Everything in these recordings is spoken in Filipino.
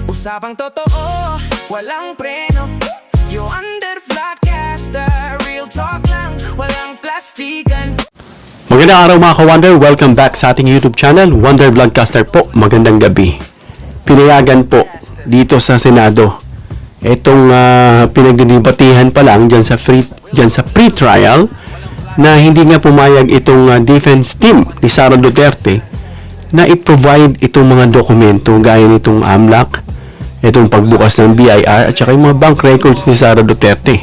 Usapang totoo, walang preno. You under Vlogcaster, real talk lang, walang plastikan. Magandang araw mga ka-Wonder, welcome back sa ating YouTube channel, Wonder Vlogcaster po. Magandang gabi. Pinayagan po dito sa Senado itong pinagdidibatihan pa lang dyan sa pre-trial na hindi nga pumayag itong defense team ni Sara Duterte na i-provide itong mga dokumento gaya nitong AMLAC, itong pagbukas ng BIR at saka yung mga bank records ni Sara Duterte.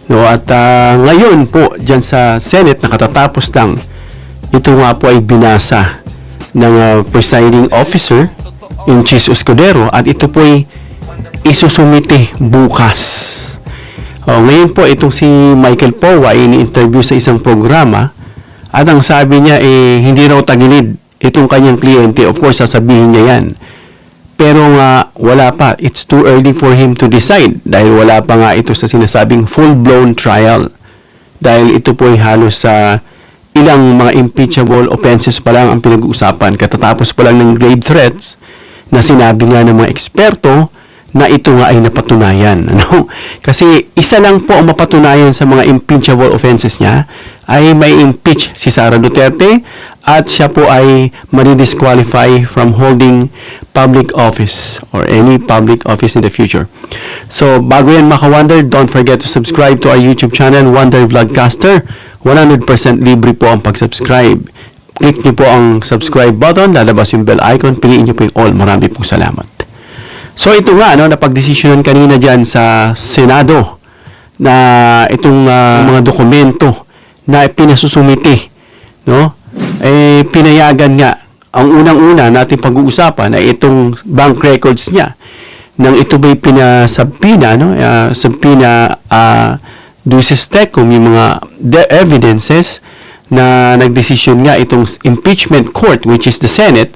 No, at ngayon po dyan sa Senate nakatatapos lang, ito nga po ay binasa ng presiding officer in Chis Escudero at ito po ay isusumite bukas. Ngayon po itong si Michael Powa ay ini-interview sa isang programa at ang sabi niya hindi raw tagilid itong kanyang kliyente. Of course sasabihin niya yan, pero nga wala pa, it's too early for him to decide dahil wala pa nga ito sa sinasabing full-blown trial dahil ito po ay halos sa ilang mga impeachable offenses pa lang ang pinag-uusapan katatapos pa lang ng grave threats na sinabi nga ng mga eksperto na ito nga ay napatunayan. Ano? Kasi isa lang po ang mapatunayan sa mga impeachable offenses niya ay may impeach si Sara Duterte at siya po ay madi-disqualify from holding public office or any public office in the future. So, bago yan mga ka-Wonder, don't forget to subscribe to our YouTube channel, Wonder Vlogcaster. 100% libre po ang pag-subscribe. Click niyo po ang subscribe button, lalabas yung bell icon, piliin niyo po yung all. Marami pong salamat. So ito nga napagdesisyonan kanina diyan sa Senado na itong mga dokumento na pinasusumite, pinayagan nga. Ang unang-una natin pag-uusapan ay itong bank records niya. Nang ito ba'y pinasabpina, subpina duces tecum, yung mga evidences na nagdesisyon nga itong impeachment court, which is the Senate,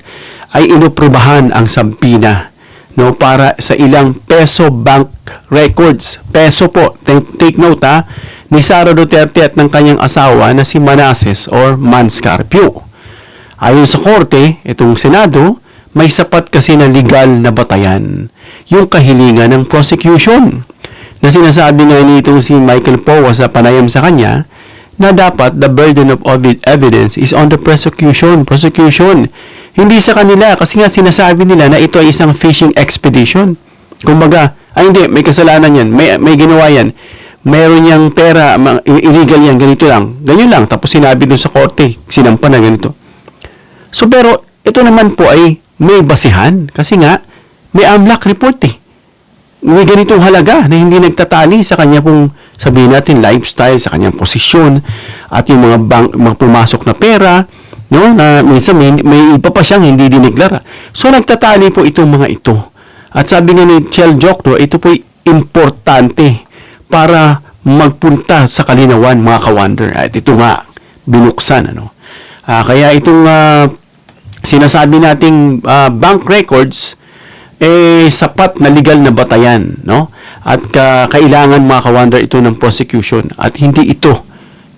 ay inoprubahan ang sabpina para sa ilang peso bank records. Peso po, take note ni Sara Duterte at ng kanyang asawa na si Manases or Manscarpio. Ayon sa korte, itong Senado, may sapat kasi na legal na batayan yung kahilingan ng prosecution na sinasabi nga nitong si Michael Powa sa panayam sa kanya na dapat the burden of evidence is on the prosecution. Hindi sa kanila kasi nga sinasabi nila na ito ay isang fishing expedition. Kumbaga, hindi, may kasalanan yan, may ginawa yan, mayroon niyang pera, illegal yan, ganito lang, ganyan lang, tapos sinabi doon sa korte, sinampa na ganito. So, pero ito naman po ay may basihan kasi nga may AMLAC report may ganitong halaga na hindi nagtatali sa kanya pong sabihin natin lifestyle, sa kanyang posisyon at yung mga mga pumasok na pera, na minsan may iba pa siyang hindi dineklara. So nagtatali po itong mga ito. At sabi nga ni Chel Jokno, ito po importante para magpunta sa kalinawan mga ka-Wonder. At ito nga binuksan kaya itong sinasabi nating bank records sapat na legal na batayan, at kailangan mga ka-Wonder ito ng prosecution at hindi ito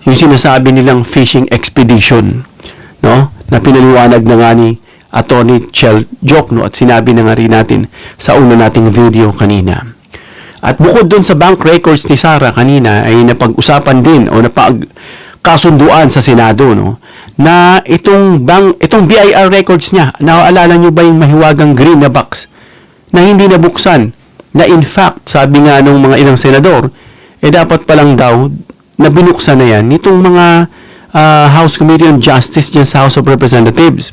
yung sinasabi nilang fishing expedition, na pinaliwanag na nga ni Attorney Chel Jokno at sinabi na nga rin natin sa una nating video kanina. At bukod dun sa bank records ni Sara kanina ay napag-usapan din o napagkasunduan sa Senado na itong BIR records niya, naaalala nyo ba yung mahiwagang green na box na hindi nabuksan, na in fact, sabi nga nung mga ilang senador, dapat palang daw na binuksan na yan nitong mga House Committee on Justice dyan sa House of Representatives.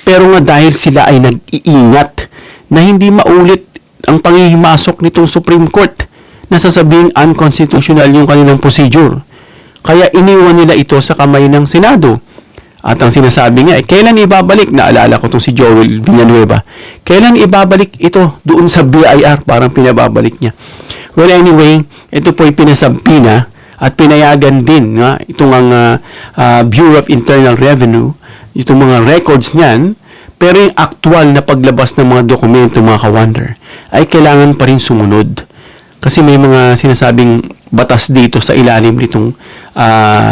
Pero nga dahil sila ay nag-iingat na hindi maulit ang panghihimasok nitong Supreme Court na sasabing unconstitutional yung kanilang procedure. Kaya iniwan nila ito sa kamay ng Senado. At ang sinasabi niya, kailan ibabalik? Naalala ko itong si Joel Villanueva. Kailan ibabalik ito doon sa BIR? Parang pinababalik niya. Well, anyway, ito po ay pinasabpina at pinayagan din itong ang Bureau of Internal Revenue, itong mga records niyan, pero yung actual na paglabas ng mga dokumento, mga ka-Wonder, ay kailangan pa rin sumunod. Kasi may mga sinasabing batas dito sa ilalim nitong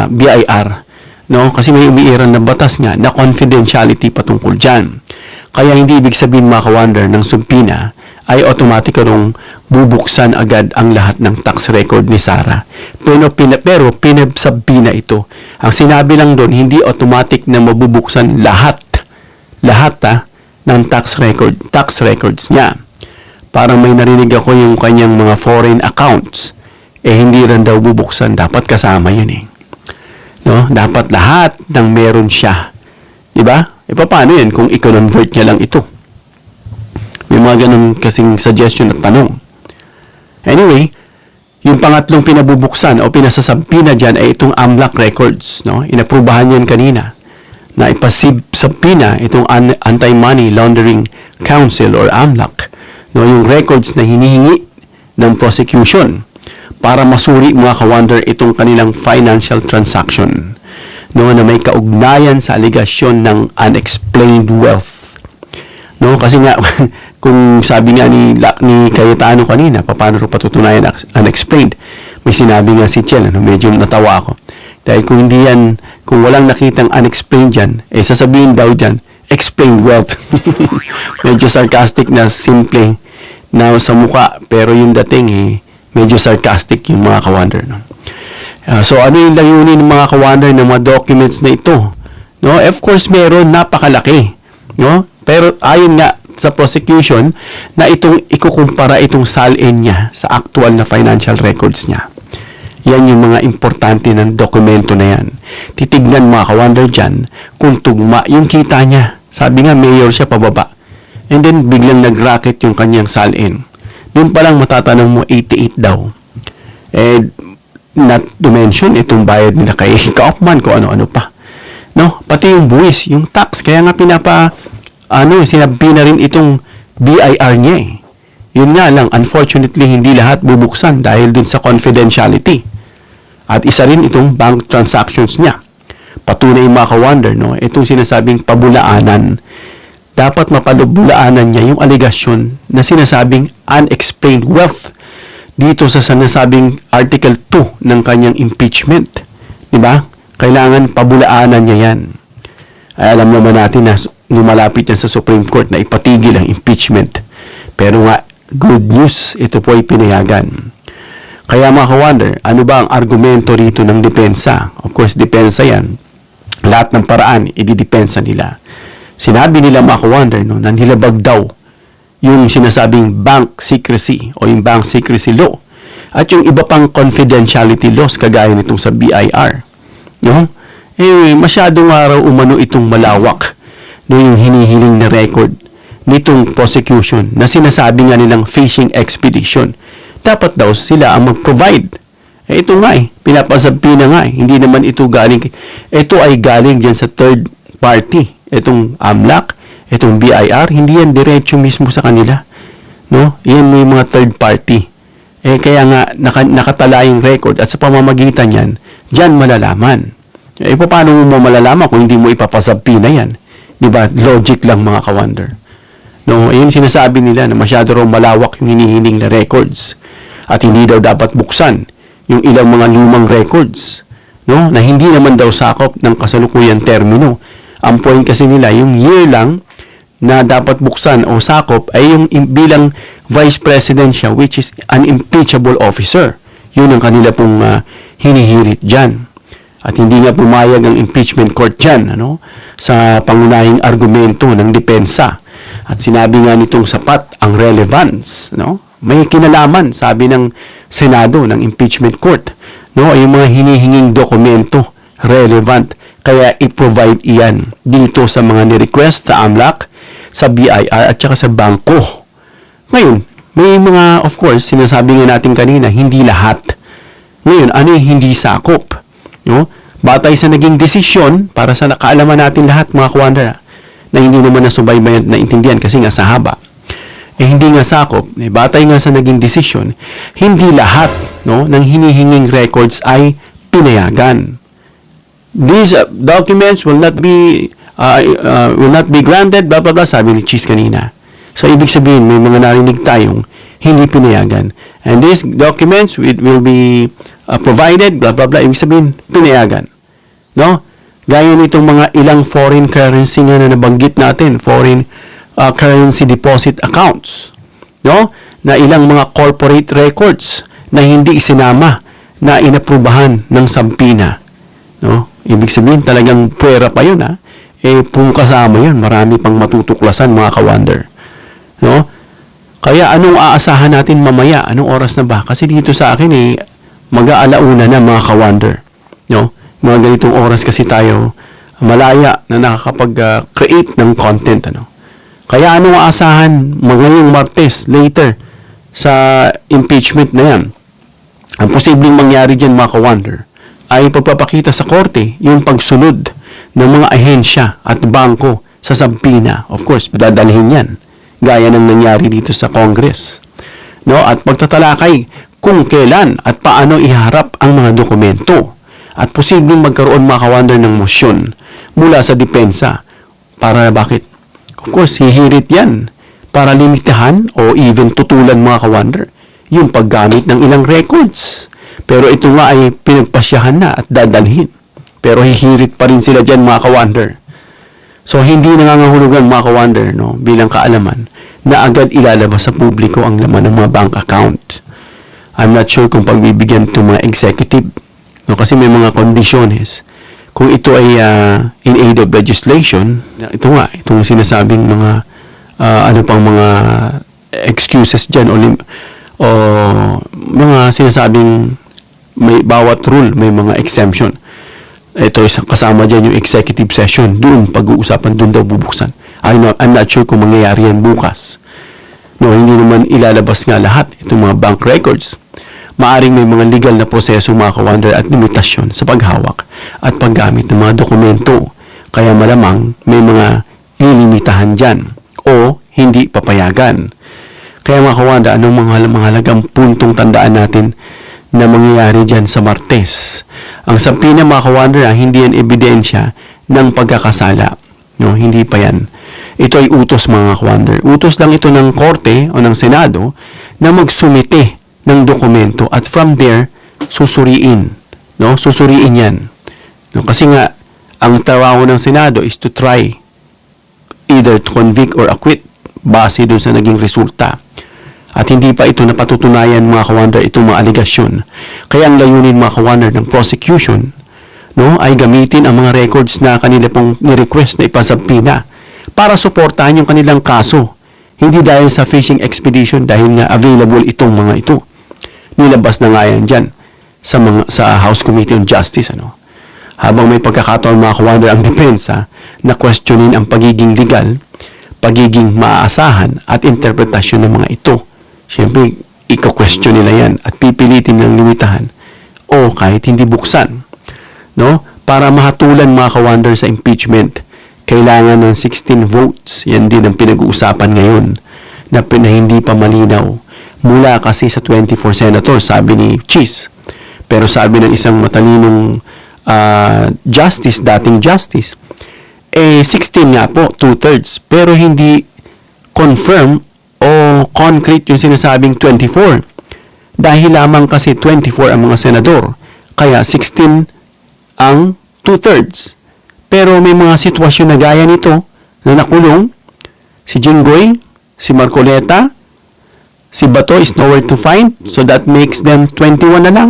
BIR. Kasi may umiiral na batas nga na confidentiality patungkol dyan. Kaya hindi ibig sabihin mga ka-wonder ng subpina ay automatic karong bubuksan agad ang lahat ng tax record ni Sarah. Pero pinabsabpina ito. Ang sinabi lang doon, hindi automatic na mabubuksan lahat ng tax records niya. Parang may narinig ako yung kanyang mga foreign accounts. Hindi rin daw bubuksan. Dapat kasama yun eh. No? Dapat lahat ng meron siya. Diba? Paano yan kung i-convert niya lang ito? May mga ganun kasing suggestion at tanong. Anyway, yung pangatlong pinabubuksan o pinasasabpina dyan ay itong AMLAC records. No? Inaprubahan yan kanina na ipasabpina itong Anti-Money Laundering Council or AMLAC. No? Yung records na hinihingi ng prosecution para masuri mga ka-wonder itong kanilang financial transaction. No? Na may kaugnayan sa aligasyon ng unexplained wealth. No? Kasi nga, kung sabi nga ni Cayetano kanina, paano rin patutunayan unexplained? May sinabi nga si Chel, medyo natawa ako. Dahil kung hindi yan, kung walang nakitang unexplained dyan, sasabihin daw dyan, explained wealth. Medyo sarcastic na simple na sa mukha, pero yung dating medyo sarcastic yung mga ka-wonder. No? So ano yung layunin ng mga ka-wonder ng mga documents na ito? No? Of course, meron napakalaki. No? Pero ayon nga sa prosecution na itong ikukumpara itong salin niya sa actual na financial records niya. Yan yung mga importante ng dokumento na yan. Titignan mga ka-wonder dyan kung tugma yung kita niya. Sabi nga, mayor siya pababa. And then, biglang nag-racket yung kanyang salin. Doon pa lang matatanong mo, 88 daw. Not to mention, itong bayad nila kay Kaufman, kung ano-ano pa. No? Pati yung buwis, yung tax. Kaya nga sinabi na rin itong BIR niya eh. Yun nga lang, unfortunately, hindi lahat bubuksan dahil dun sa confidentiality. At isa rin itong bank transactions niya. Patunay mga ka-wonder, no? Itong sinasabing pabulaanan. Dapat mapabulaanan niya yung aligasyon na sinasabing unexplained wealth dito sa sinasabing Article 2 ng kanyang impeachment. Diba? Kailangan pabulaanan niya yan. Ay, alam naman natin na lumalapit yan sa Supreme Court na ipatigil ang impeachment. Pero nga, good news, ito po ay pinayagan. Kaya mga ka-wonder, ano ba ang argumento rito ng depensa? Of course, depensa yan. Lahat ng paraan, ididepensa nila. Sinabi nila mga ka-wonder, no, na nilabag daw yung sinasabing bank secrecy o yung bank secrecy law at yung iba pang confidentiality laws kagaya nitong sa BIR. No? Masyadong araw umano itong malawak no, yung hinihiling na record nitong prosecution na sinasabi nga nilang fishing expedition. Dapat daw sila ang mag-provide. Ito nga pinapasabpina nga hindi naman ito galing, ito ay galing dyan sa third party. Itong AMLAC, itong BIR, hindi yan diretso mismo sa kanila. No? Yan may mga third party. Kaya nga, nakatala yung record at sa pamamagitan yan, dyan malalaman. Paano mo malalaman kung hindi mo ipapasabpina yan? Diba? Logic lang mga ka-wonder. No? Ayun sinasabi nila na masyado raw malawak yung hinihiling na records at hindi daw dapat buksan yung ilang mga lumang records, no? Na hindi naman daw sakop ng kasalukuyang termino. Ang point kasi nila, yung year lang na dapat buksan o sakop ay yung bilang vice president siya, which is an impeachable officer. Yun ang kanila pong hinihirit dyan. At hindi nga pumayag ang impeachment court dyan, sa pangunahing argumento ng depensa. At sinabi nga nitong sapat ang relevance, may kinalaman, sabi ng Senado, ng impeachment court, yung mga hinihinging dokumento, relevant, kaya i-provide iyan dito sa mga ni-request sa AMLAC, sa BIR, at saka sa bangko. Ngayon, may mga, of course, sinasabi nga natin kanina, hindi lahat. Ngayon, ano yung hindi sakop? Batay sa naging desisyon, para sa nakaalaman natin lahat, mga ka-wonder, na hindi naman nasubaybayan na intindihan kasi nga sa haba. Hindi nga sakop, batay nga sa naging desisyon, hindi lahat ng hinihinging records ay pinayagan. These documents will not be granted, blah, blah, blah, sabi ni Cheese kanina. So, ibig sabihin, may mga narinig tayong hindi pinayagan. And these documents will be provided, blah, blah, blah, ibig sabihin, pinayagan. No? Gaya nitong mga ilang foreign currency nga na nabanggit natin, foreign currency deposit accounts, no? Na ilang mga corporate records na hindi isinama na inaprubahan ng Sampina, no? Ibig sabihin talagang puwera pa yun, ha? Kung kasama yun, marami pang matutuklasan, mga ka-wonder, no? Kaya anong aasahan natin mamaya? Anong oras na ba? Kasi dito sa akin mag-aalauna na, mga ka-wonder, no? Mga ganitong oras kasi tayo malaya na nakakapag-create ng content, ano? Kaya anong aasahan ngayong Martes later sa impeachment na yan? Ang posibleng mangyari dyan, mga ka-wonder, ay pagpapakita sa korte yung pagsunod ng mga ahensya at bangko sa Sampina. Of course, dadalhin yan, gaya ng nangyari dito sa Congress, no? At pagtatalakay kung kailan at paano iharap ang mga dokumento. At posibleng magkaroon, mga ka-wonder, ng motion mula sa depensa. Para bakit? Of course, hihirit yan para limitahan o even tutulan, mga ka-wonder, yung paggamit ng ilang records. Pero ito nga ay pinagpasyahan na at dadalhin. Pero hihirit pa rin sila dyan, mga ka-wonder. So, hindi nangangahulugan, mga ka-wonder, no, bilang kaalaman, na agad ilalabas sa publiko ang laman ng mga bank account. I'm not sure kung pagbibigyan itong mga executive, no, kasi may mga kondisyones. Kung ito ay in aid of legislation, ito nga, itong sinasabing mga ano pang mga excuses dyan o mga sinasabing may bawat rule, may mga exemption. Ito kasama dyan yung executive session. Doon, pag-uusapan, doon daw bubuksan. I'm not sure kung mangyayari yan bukas. No, hindi naman ilalabas nga lahat itong mga bank records. Maaring may mga legal na proseso, mga ka-wonder, at limitasyon sa paghawak at paggamit ng mga dokumento. Kaya malamang may mga ilimitahan dyan o hindi papayagan. Kaya, mga ka-wonder, anong mga mahalagang puntong tandaan natin na mangyayari dyan sa Martes? Ang Sampina, mga ka-wonder, hindi yan ebidensya ng pagkakasala. No, hindi pa yan. Ito ay utos, mga ka-wonder. Utos lang ito ng korte o ng Senado na magsumite ng dokumento at from there susuriin, no? Susuriin 'yan. No, kasi nga ang trabaho ng Senado is to try either to convict or acquit base doon sa naging resulta. At hindi pa ito napatutunayan, mga ka-wonder, itong mga aligasyon. Kaya ang layunin, mga ka-wonder, ng prosecution, no, ay gamitin ang mga records na kanila pong ni-request na ipasampina para suportahan yung kanilang kaso. Hindi dahil sa fishing expedition, dahil nga available itong mga ito. Nilabas na nga yan dyan sa House Committee on Justice, ano. Habang may pagkakataon, mga ka-wonder, ang depensa na questionin ang pagiging legal, pagiging maaasahan at interpretasyon ng mga ito. Siyempre, iko-question nila yan at pipilitin ng limitahan o kahit hindi buksan, no? Para mahatulan, mga ka-wonder, sa impeachment, kailangan ng 16 votes. Yan din ang pinag-uusapan ngayon na hindi pa malinaw. Mula kasi sa 24 senators, sabi ni Cheese. Pero sabi ng isang matalinong dating justice, 16 nga po, 2/3. Pero hindi confirm o concrete yung sinasabing 24. Dahil lamang kasi 24 ang mga senador. Kaya 16 ang 2/3. Pero may mga sitwasyon na gaya nito na nakulong. Si Jinggoy, si Marcoleta, si Bato is nowhere to find. So that makes them 21 na lang.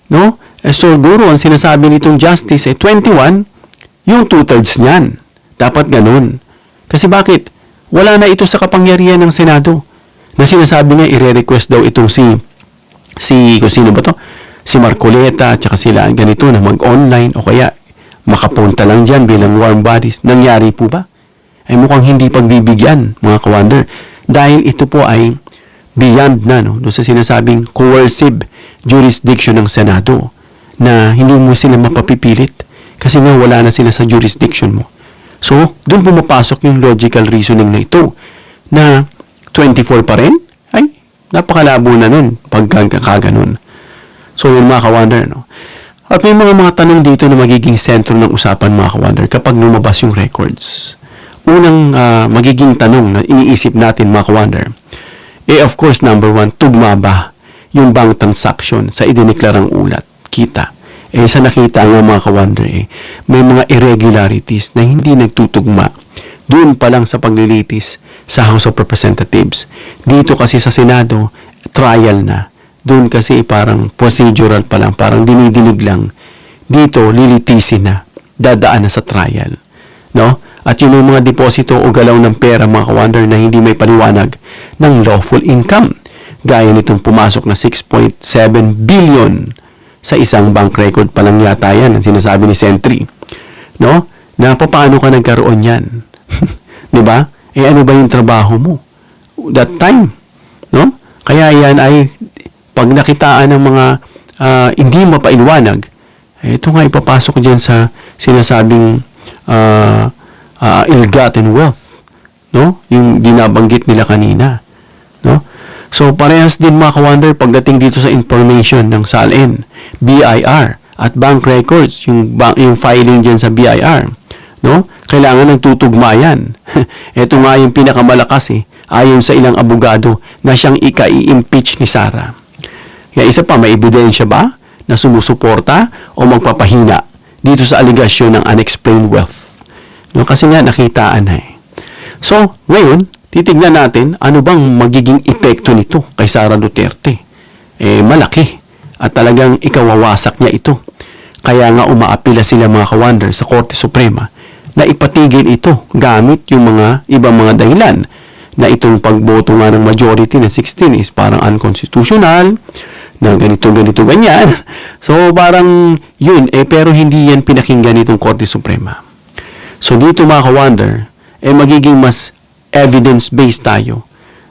No? So guro, ang sinasabi nitong justice 21, yung 2/3 niyan. Dapat ganun. Kasi bakit? Wala na ito sa kapangyarihan ng Senado. Na sinasabi niya, i-request daw itong kung sino ba to? Si Marcoleta, at saka sila ganito na mag-online o kaya makapunta lang dyan bilang warm bodies. Nangyari po ba? Ay mukhang hindi pagbibigyan, mga ka-wonder. Dahil ito po ay beyond na, no? Doon sa sinasabing coercive jurisdiction ng Senado na hindi mo sila mapapipilit kasi nga wala na sila sa jurisdiction mo. So, doon pumapasok yung logical reasoning na ito na 24 pa rin? Ay, napakalabo na nun pagkaganon. So, yun, mga ka-wonder, no? At may mga tanong dito na magiging sentro ng usapan, mga ka-wonder, kapag lumabas yung records. Unang magiging tanong na iniisip natin, mga ka-wonder, of course, number 1, tugma ba yung bank transaction sa idineklarang ulat, kita? Sa nakita nga, mga ka-wonder, may mga irregularities na hindi nagtutugma doon pa lang sa paglilitis sa House of Representatives. Dito kasi sa Senado, trial na. Doon kasi parang procedural pa lang, parang dinidinig lang. Dito, lilitisin na. Dadaan na sa trial. No? At yun yung mga deposito o galaw ng pera, mga ka-wonder, na hindi may paliwanag ng lawful income. Gaya nitong pumasok na 6.7 billion sa isang bank record pa lang yata yan, ang sinasabi ni Sentry. No? Na paano ka nagkaroon yan? Di ba? Ano ba yung trabaho mo? That time. No? Kaya yan ay pag nakitaan ng mga hindi mapaiwanag, ito nga ipapasok dyan sa sinasabing ill-gotten wealth. No? Yung binabanggit nila kanina. No? So, parehas din mga ka-wonder pagdating dito sa information ng SALN, BIR, at bank records, yung filing dyan sa BIR. No? Kailangan ng tutugma yan. Ito nga yung pinakamalakas ayon sa ilang abogado na siyang i-impeach ni Sara. Kaya isa pa, may ebidensya ba na sumusuporta o magpapahina dito sa aligasyon ng unexplained wealth? No? Kasi nga nakitaan na So, ngayon, titignan natin ano bang magiging epekto nito kay Sara Duterte. Malaki. At talagang ikawawasak niya ito. Kaya nga umaapila sila mga ka-wonder sa Korte Suprema na ipatigil ito gamit yung mga ibang mga dahilan na itong pagboto nga ng majority na 16 is parang unconstitutional, na ganito, ganyan. So, parang yun, pero hindi yan pinakinggan itong Korte Suprema. So, dito mga ka-wonder, magiging mas evidence-based tayo.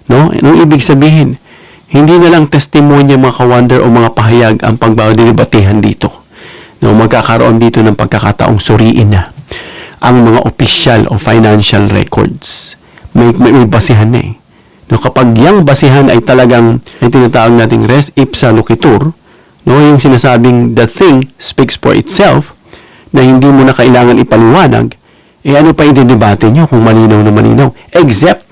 No? Anong ibig sabihin? Hindi na lang testimonya mga ka-wonder o mga pahayag ang pagbadebatehan dito. No, magkakaroon dito ng pagkakataong suriin na ang mga official o financial records. May basihan na No, kapag yung basihan ay talagang ay tinatawag nating res ipsa loquitur, no, yung sinasabing the thing speaks for itself, na hindi mo na kailangan ipaliwanag, ano pa i-debate nyo kung malinaw na malinaw? Except,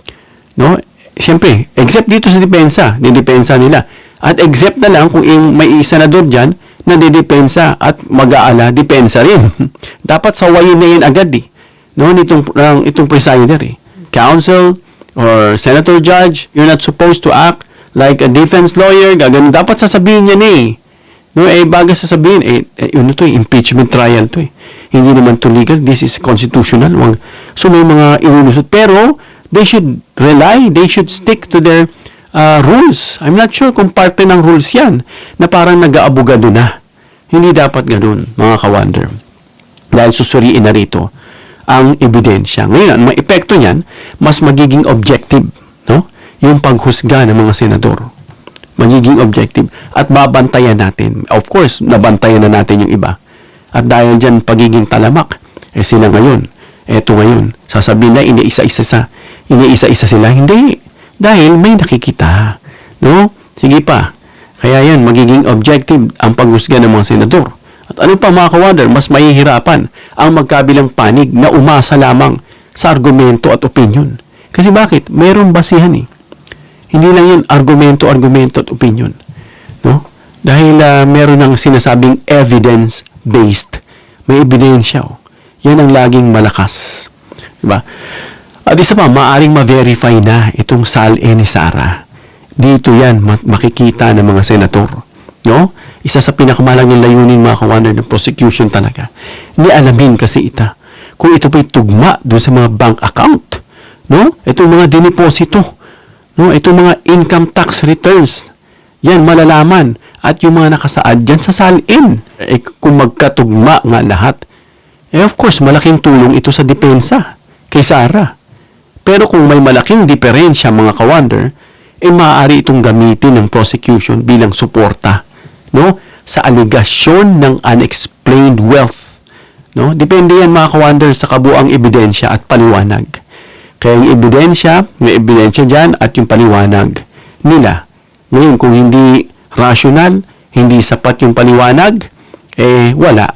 no, siyempre, except dito sa depensa, didepensa nila. At except na lang kung may senador dyan na didepensa at mag-aala, depensa rin. Dapat sawayin na yan agad no, itong presider Counsel or senator judge, you're not supposed to act like a defense lawyer. Gagano, dapat sasabihin niya No, bago sasabihin, yun ito impeachment trial to Hindi naman to legal. This is constitutional. So, may mga inulusot. Pero, they should stick to their rules. I'm not sure kung parte ng rules yan na parang nag-aabogado na. Hindi dapat ganun, mga ka-wonder. Dahil susuriin na rito ang ebidensya. Ngayon, ang mga epekto niyan, mas magiging objective, no? Yung paghusga ng mga senador. Magiging objective. At babantayan natin. Of course, nabantayan na natin yung iba. At dahil dyan, pagiging talamak, sila ngayon. Eto ngayon, sasabihin na iniisa-isa sila. Hindi. Dahil may nakikita. No? Sige pa. Kaya yan, magiging objective ang paghusga ng mga senador. At ano pa mga ka-wonder, mas mahihirapan ang magkabilang panig na umasa lamang sa argumento at opinion. Kasi bakit? Mayroong basihan Hindi lang yun argumento at opinion. No? Dahil meron ng sinasabing evidence-based. May ebidensya. Yan ang laging malakas. Diba? At isa pa, maaring ma-verify na itong SALN ni Sara. Dito yan makikita ng mga senator. No? Isa sa pinakamalaking layunin mga ka-wonder ng prosecution talaga. Nialamin kasi kung ito pa'y tugma doon sa mga bank account. No? Itong mga diniposito. No? Itong mga income tax returns. Yan, malalaman. At yung mga nakasaad dyan sa SALN. Kung magkatugma nga lahat. Of course, malaking tulong ito sa depensa kay Sara. Pero kung may malaking diferensya mga ka-wonder, maaari itong gamitin ng prosecution bilang suporta, no, sa aligasyon ng unexplained wealth. No? Depende yan mga ka-wonder sa kabuang ebidensya at paliwanag. Kaya yung ebidensya, may ebidensya dyan at yung paliwanag nila. Ngayon, kung hindi rational, hindi sapat yung paliwanag, wala.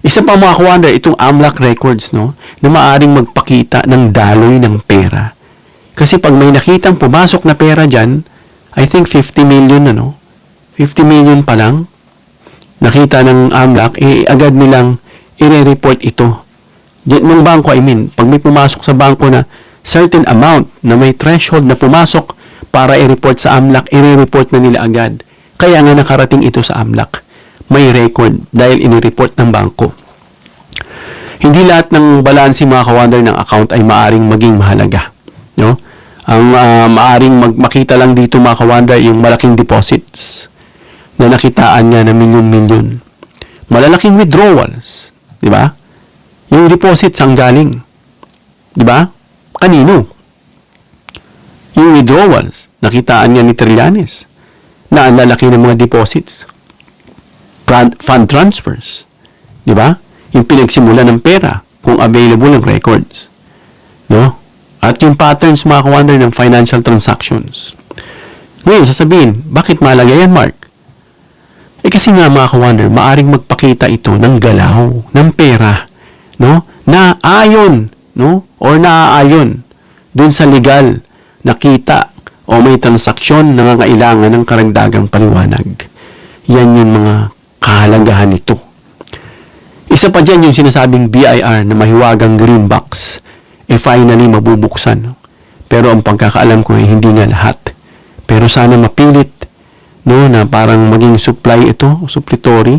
Isa pa mga ka-wonder, itong AMLAC records, no, na maaring magpakita ng daloy ng pera. Kasi pag may nakitang pumasok na pera dyan, I think 50 million 50 million pa lang, nakita ng AMLAC, agad nilang i-report ito Ng bangko, pag may pumasok sa bangko na certain amount na may threshold na pumasok para i-report sa AMLAC, i-report na nila agad. Kaya nga nakarating ito sa AMLAC. May record dahil ini-report ng bangko. Hindi lahat ng balanse mga ka-wonder ng account ay maaring maging mahalaga. No? Ang maaring makita lang dito mga ka-wonder yung malaking deposits na nakitaan niya na milyon-milyon. Malalaking withdrawals. Di ba? Yung deposits ang galing. Di ba? Kanino? Yung withdrawals, nakitaan niya ni Trillanes na ang lalaki ng mga deposits. Fund transfers. Di ba? Yung pinagsimula ng pera kung available ng records. No? At yung patterns mga ka-wonder ng financial transactions. Ngayon, sasabihin, bakit mahalaga yan, Mark? Kasi nga mga ka-wonder, maaring magpakita ito ng galaw, ng pera, no? Na ayon, no? Or naaayon dun sa legal na kita o may transaksyon na nangangailangan ng karagdagang paliwanag. Yan yung mga kahalagahan nito. Isa pa dyan yung sinasabing BIR na mahiwagang green box finally mabubuksan. No? Pero ang pagkakaalam ko ay hindi nga lahat. Pero sana mapilit, no, na parang maging supply ito, suppletory,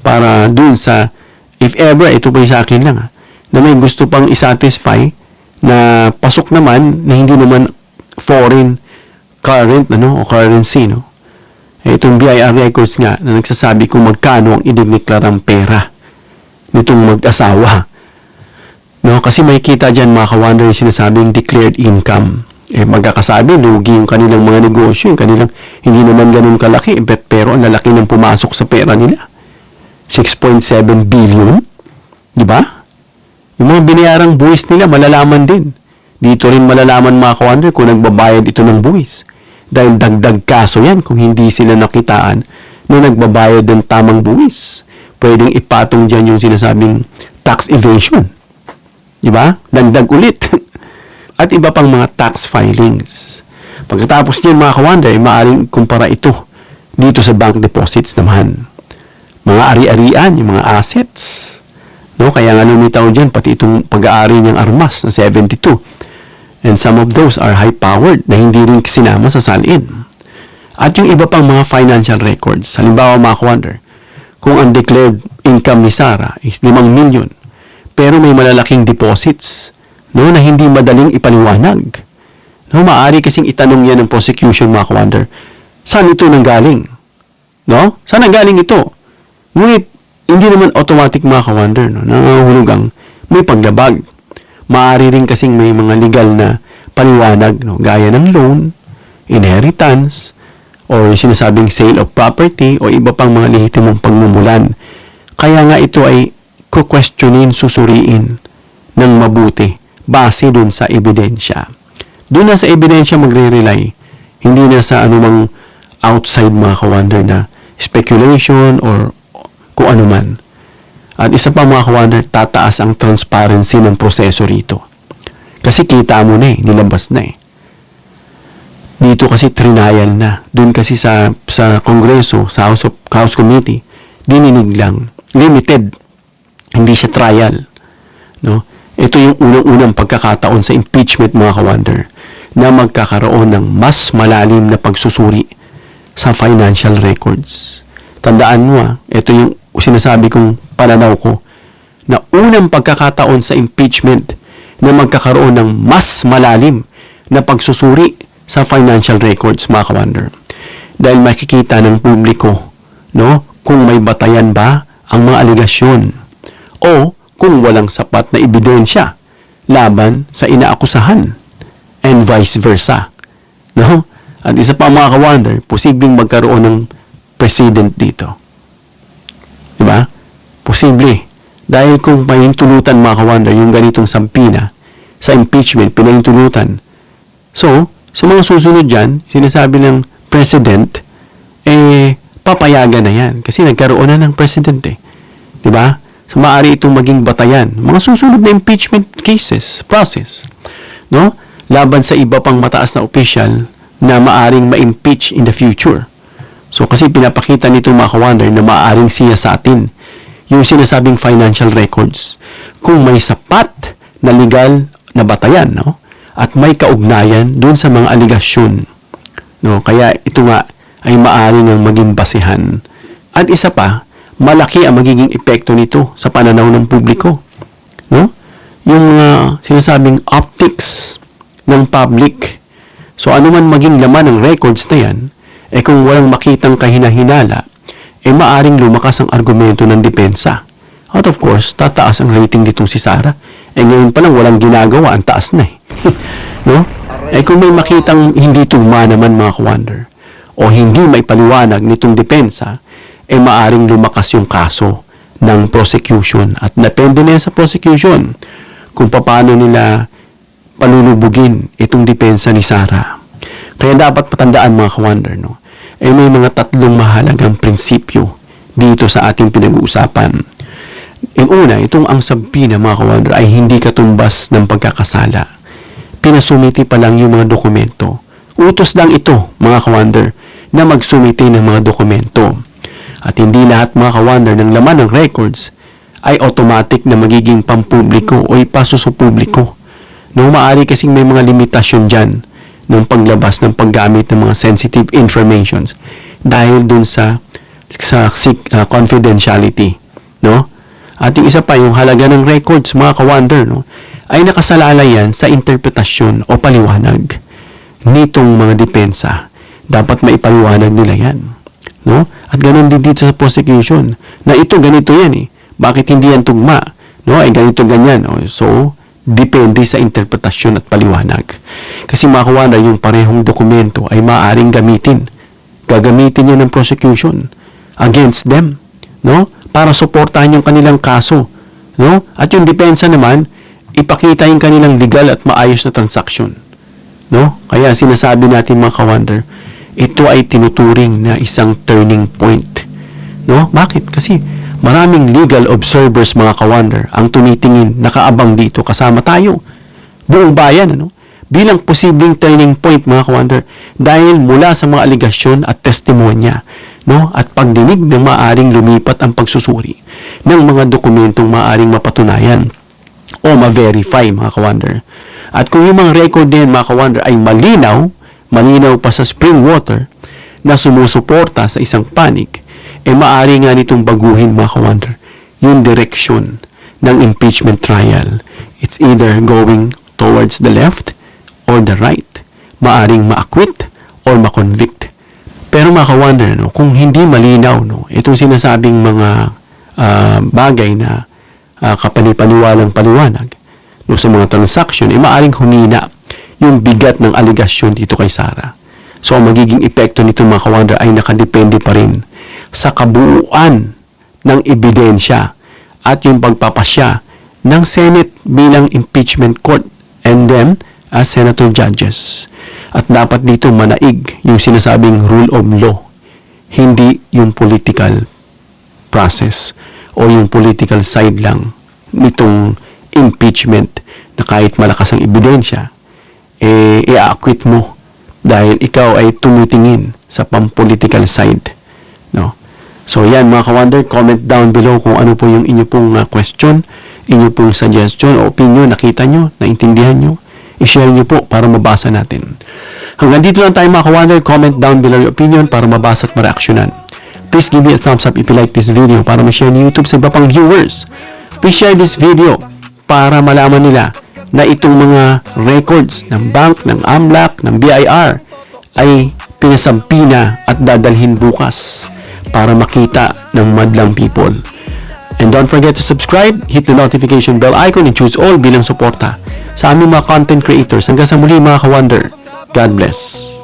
para dun sa, if ever, ito pa sa akin lang, na may gusto pang isatisfy na pasok naman, na hindi naman foreign current, o currency, no? Itong BIR records nga, na nagsasabi kung magkano ang idineklarang pera nitong mag-asawa. No? Kasi may kita dyan, mga ka-wonder, yung sinasabing declared income. Magkakasabi, lugi yung kanilang mga negosyo, yung kanilang hindi naman ganun kalaki, pero ang lalaki ng pumasok sa pera nila. 6.7 billion. Di ba? Yung mga binayarang buwis nila, malalaman din. Dito rin malalaman mga ka-wonder kung nagbabayad ito ng buwis. Dahil dagdag kaso yan kung hindi sila nakitaan na nagbabayad ng tamang buwis. Pwedeng ipatong dyan yung sinasabing tax evasion. Di ba? Dagdag ulit. At iba pang mga tax filings. Pagkatapos niyan mga ka-wonder, maaaring kumpara ito dito sa bank deposits naman. Mga ari-arian, yung mga assets. No? Kaya nga lumitaw dyan, pati itong pag-aari niyang armas na 72. And some of those are high-powered na hindi rin sinama sa salin. At yung iba pang mga financial records. Halimbawa mga ka-wonder, kung ang declared income ni Sarah is 5 million, pero may malalaking deposits, no, na hindi madaling ipaliwanag. No, maaari kasing itanong yan ng prosecution mga ka-wonder. Saan ito nanggaling? No? Saan nanggaling ito? Ngunit, hindi naman automatic mga ka-wonder, no, nangangahulugang may paglabag. Maaari rin kasing may mga legal na paliwanag, no, gaya ng loan, inheritance, or sinasabing sale of property, o iba pang mga lehitimong pagmumulan. Kaya nga ito ay kukwestiyonin, susuriin ng mabuti base dun sa ebidensya. Doon na sa ebidensya magre-rely, hindi na sa anumang outside mga ka-wonder na speculation or kung ano man. At isa pa mga ka-wonder, tataas ang transparency ng proseso rito. Kasi kita mo na nilabas na Dito kasi trinayal na. Doon kasi sa Kongreso, sa House Committee, dininig lang. Limited. Hindi siya trial. No? Ito yung unang-unang pagkakataon sa impeachment mga ka-wonder na magkakaroon ng mas malalim na pagsusuri sa financial records. Tandaan mo ito yung sinasabi kong pananaw ko na unang pagkakataon sa impeachment na magkakaroon ng mas malalim na pagsusuri sa financial records mga ka-wonder. Dahil makikita ng publiko, no, kung may batayan ba ang mga aligasyon o kung walang sapat na ebidensya laban sa inaakusahan and vice versa. No? At isa pa mga ka-wonder, posibleng magkaroon ng president dito. Diba? Posible. Dahil kung pahintulutan mga ka-wonder, yung ganitong sampina sa impeachment, pinahintulutan. So, sa mga susunod dyan, sinasabi ng president, papayagan na yan. Kasi nagkaroon na ng president Diba? So, maaari itong maging batayan. Mga susunod na impeachment cases, process. No? Laban sa iba pang mataas na official na maaring ma-impeach in the future. So, kasi pinapakita nito mga ka-wonder na maaring siya sa atin yung sinasabing financial records. kung may sapat na legal na batayan, no? At may kaugnayan dun sa mga aligasyon. No? Kaya ito nga ay maaari ng maging basehan. At isa pa, malaki ang magiging epekto nito sa pananaw ng publiko. No? Yung sinasabing optics ng public. So ano man maging laman ng records na yan, kung walang makitang kahinahinala, maaring lumakas ang argumento ng depensa. At of course, tataas ang rating nitong si Sara. Ngayon pa lang walang ginagawa, ang taas na no? Kung may makitang hindi tugma naman mga ka-wonder, o hindi may paliwanag nitong depensa, maaring lumakas yung kaso ng prosecution. At depende na yan sa prosecution kung paano nila palulubugin itong depensa ni Sara. Kaya dapat patandaan mga ka-wonder, no? May mga tatlong mahalagang prinsipyo dito sa ating pinag-uusapan. Yung una, itong ang sabina mga ka-wonder ay hindi katumbas ng pagkakasala. Pinasumiti pa lang yung mga dokumento. Utos lang ito mga ka-wonder na magsumiti ng mga dokumento. At hindi lahat mga ka-wonder ng laman ng records ay automatic na magiging pampubliko o ipasusupubliko. No, maaari kasing may mga limitasyon dyan ng paglabas ng paggamit ng mga sensitive informations dahil dun sa confidentiality, no? At yung isa pa, yung halaga ng records, mga ka-wonder, no, ay nakasalalay yan sa interpretasyon o paliwanag nitong mga depensa. Dapat maipaliwanag nila yan, no? At ganun din dito sa prosecution, na ito, ganito yan Bakit hindi yan tugma? No? Ganito, ganyan. So, depende sa interpretasyon at paliwanag. Kasi mga ka-wonder, yung parehong dokumento ay maaaring gamitin. Gagamitin niya ng prosecution against them, no? Para suportahan yung kanilang kaso, no? At yung depensa naman, ipakita yung kanilang legal at maayos na transaksyon, no? Kaya sinasabi natin mga ka-wonder, ito ay tinuturing na isang turning point, no? Bakit? Kasi maraming legal observers mga ka-wonder ang tumitingin, nakaabang dito, kasama tayo, buong bayan, ano? Bilang posibleng turning point mga ka-wonder dahil mula sa mga aligasyon at testimonya, no? At pagdinig ng maaring lumipat ang pagsusuri ng mga dokumentong maaring mapatunayan o ma-verify mga ka-wonder. At kung yung mga record din mga ka-wonder ay malinaw pa sa spring water na sumusuporta sa isang panig, maaari nga nitong baguhin mga ka-wonder yung direction ng impeachment trial. It's either going towards the left or the right. Maaring ma-acquit or ma-convict. Pero mga ka-wonder, no, kung hindi malinaw, no, itong sinasabing mga bagay na kapanipaniwalang paliwanag, no, sa mga transaction, maaring humina yung bigat ng aligasyon dito kay Sara. So, ang magiging epekto nito mga ka-wonder ay nakadepende pa rin sa kabuuan ng ebidensya at yung pagpapasya ng Senate bilang impeachment court and them as senator judges. At dapat dito manaig yung sinasabing rule of law, hindi yung political process o yung political side lang nitong impeachment na kahit malakas ang ebidensya, i-acquit mo dahil ikaw ay tumitingin sa pang-political side. No? So yan mga ka-wonder, comment down below kung ano po yung inyo pong question, inyo pong suggestion o opinion, nakita nyo, naintindihan nyo, i-share nyo po para mabasa natin. Hanggang dito lang tayo mga ka-wonder, comment down below your opinion para mabasa at ma-reaksyonan. Please give me a thumbs up if you like this video para ma-share ni YouTube sa iba pang viewers. Please share this video para malaman nila na itong mga records ng bank, ng AMLAC, ng BIR ay pinasampi na at dadalhin bukas para makita ng madlang people. And don't forget to subscribe, hit the notification bell icon and choose all bilang suporta sa aming mga content creators. Hanggang sa muli mga ka-wonder. God bless.